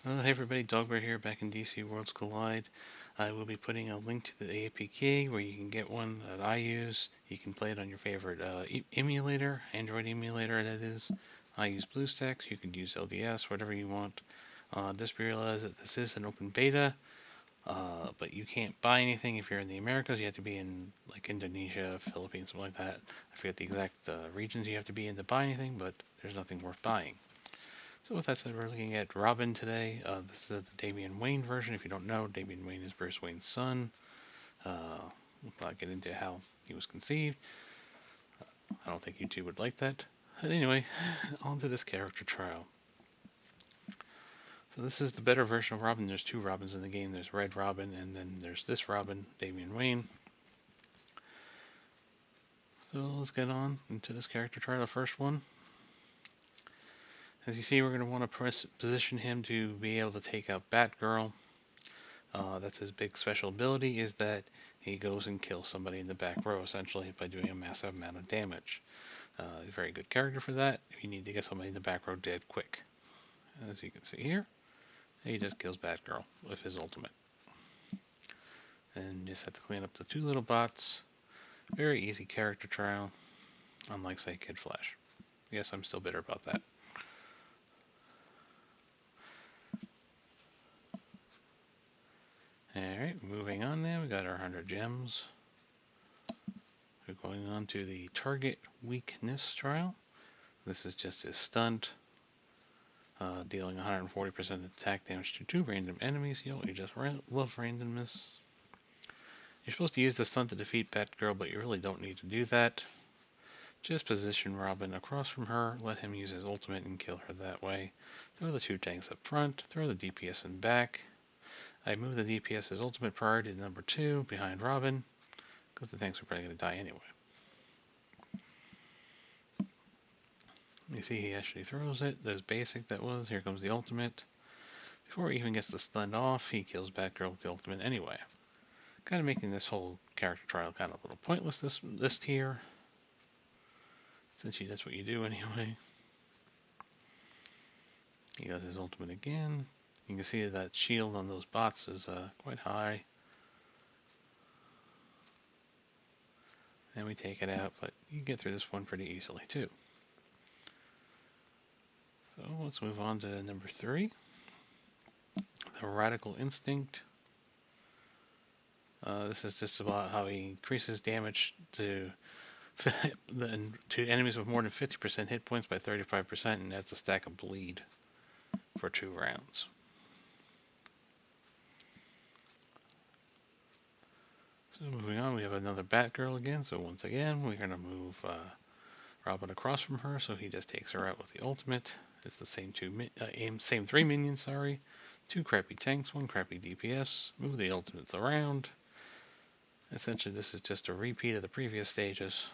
Hey everybody, Dogbear here, back in DC Worlds Collide. I will be putting a link to the APK where you can get one that I use. You can play it on your favorite emulator, Android emulator that is. I use BlueStacks, you can use LDS, whatever you want. Just realize that this is an open beta, but you can't buy anything if you're in the Americas. You have to be in like Indonesia, Philippines, something like that. I forget the exact regions you have to be in to buy anything, but there's nothing worth buying. So with that said, we're looking at Robin today. This is the Damian Wayne version. If you don't know, Damian Wayne is Bruce Wayne's son. We'll not get into how he was conceived. I don't think you two would like that. But anyway, on to this character trial. So this is the better version of Robin. There's two Robins in the game. There's Red Robin, and then there's this Robin, Damian Wayne. So let's get on into this character trial. The first one. As you see, we're going to want to position him to be able to take out Batgirl. That's his big special ability, is that he goes and kills somebody in the back row, essentially, by doing a massive amount of damage. A very good character for that. You need to get somebody in the back row dead quick. As you can see here, he just kills Batgirl with his ultimate. And just have to clean up the two little bots. Very easy character trial, unlike, say, Kid Flash. Yes, I'm still bitter about that. Alright, moving on now. We got our 100 gems. We're going on to the target weakness trial. This is just his stunt, dealing 140% attack damage to 2 random enemies. You just love randomness. You're supposed to use the stunt to defeat Batgirl, but you really don't need to do that. Just position Robin across from her, let him use his ultimate and kill her that way. Throw the 2 tanks up front, throw the DPS in back. I move the DPS as ultimate priority to number 2 behind Robin, because the tanks are probably going to die anyway. You see he actually throws it. There's basic that was. Here comes the ultimate. Before he even gets the stun off, he kills Batgirl with the ultimate anyway. Kind of making this whole character trial kind of a little pointless this tier. Since that's what you do anyway. He does his ultimate again. You can see that shield on those bots is quite high. And we take it out, but you get through this one pretty easily too. So let's move on to number 3. The Radical Instinct. This is just about how he increases damage to enemies with more than 50% hit points by 35%, and that's a stack of bleed for 2 rounds. So moving on, we have another Batgirl again. So once again, we're going to move Robin across from her, so he just takes her out with the ultimate. It's the same same 3 minions, sorry. 2 crappy tanks, 1 crappy DPS. Move the ultimates around. Essentially, this is just a repeat of the previous stages.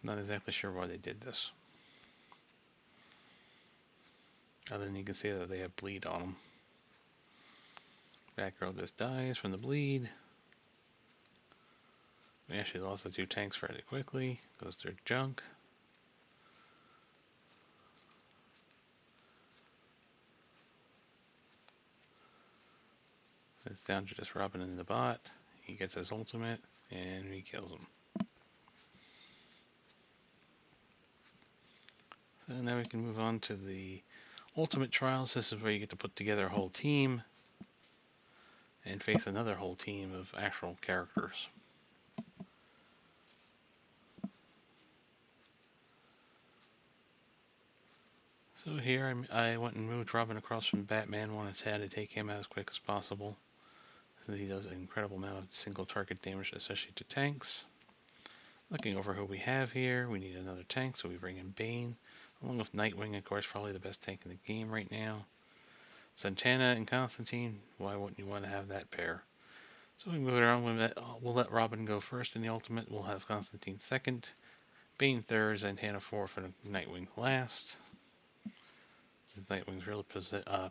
Not exactly sure why they did this. Other than you can see that they have bleed on them. Batgirl just dies from the bleed. We actually lost the 2 tanks fairly quickly because they're junk. It's down to just Robin in the bot. He gets his ultimate and he kills him. So now we can move on to the ultimate trials. This is where you get to put together a whole team and face another whole team of actual characters. So here I went and moved Robin across from Batman, wanted to take him out as quick as possible. He does an incredible amount of single target damage, especially to tanks. Looking over who we have here, we need another tank, so we bring in Bane, along with Nightwing, of course, probably the best tank in the game right now. Santana and Constantine, why wouldn't you want to have that pair? So we move it around, we'll let Robin go first in the ultimate, we'll have Constantine second, Bane third, Santana fourth, and Nightwing last. Nightwing's real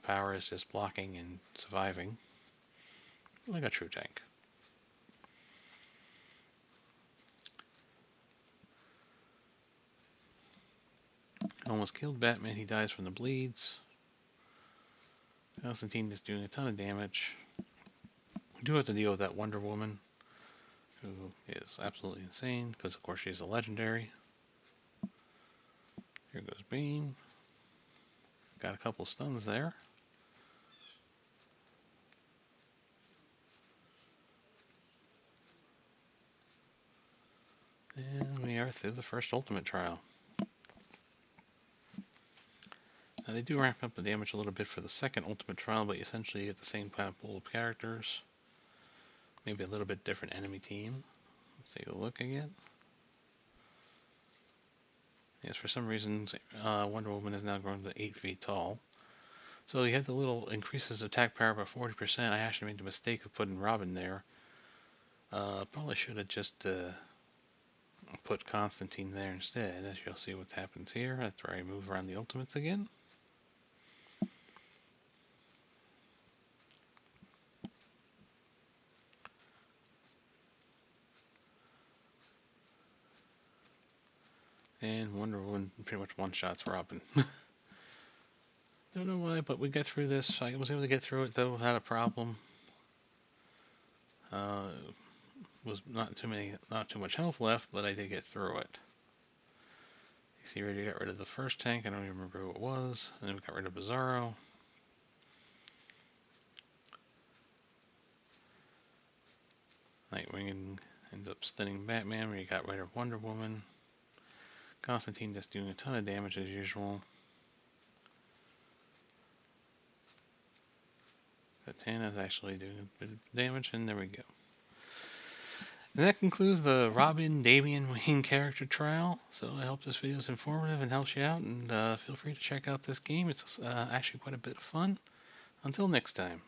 power is just blocking and surviving, like a true tank. Almost killed Batman, he dies from the bleeds. Constantine is doing a ton of damage. We do have to deal with that Wonder Woman, who is absolutely insane, because of course she's a legendary. Here goes Bane. Got a couple stuns there. And we are through the first ultimate trial. Now they do ramp up the damage a little bit for the second ultimate trial, but essentially you get the same kind of pool of characters. Maybe a little bit different enemy team. Let's take a look again. Yes, for some reason Wonder Woman has now grown to 8 feet tall. So you had the little increases attack power by 40%. I actually made the mistake of putting Robin there. Probably should have just put Constantine there instead, as you'll see what happens here after I move around the ultimates again. And Wonder Woman pretty much one-shots Robin. Don't know why, but we got through this. I was able to get through it though without a problem. Was not too much health left, but I did get through it. You see, we already got rid of the first tank. I don't even remember who it was. And then we got rid of Bizarro. Nightwing ends up stunning Batman. We got rid of Wonder Woman. Constantine just doing a ton of damage as usual. Satana's actually doing a bit of damage, and there we go. And that concludes the Robin Damian Wayne character trial. So I hope this video is informative and helps you out, and feel free to check out this game. It's actually quite a bit of fun. Until next time.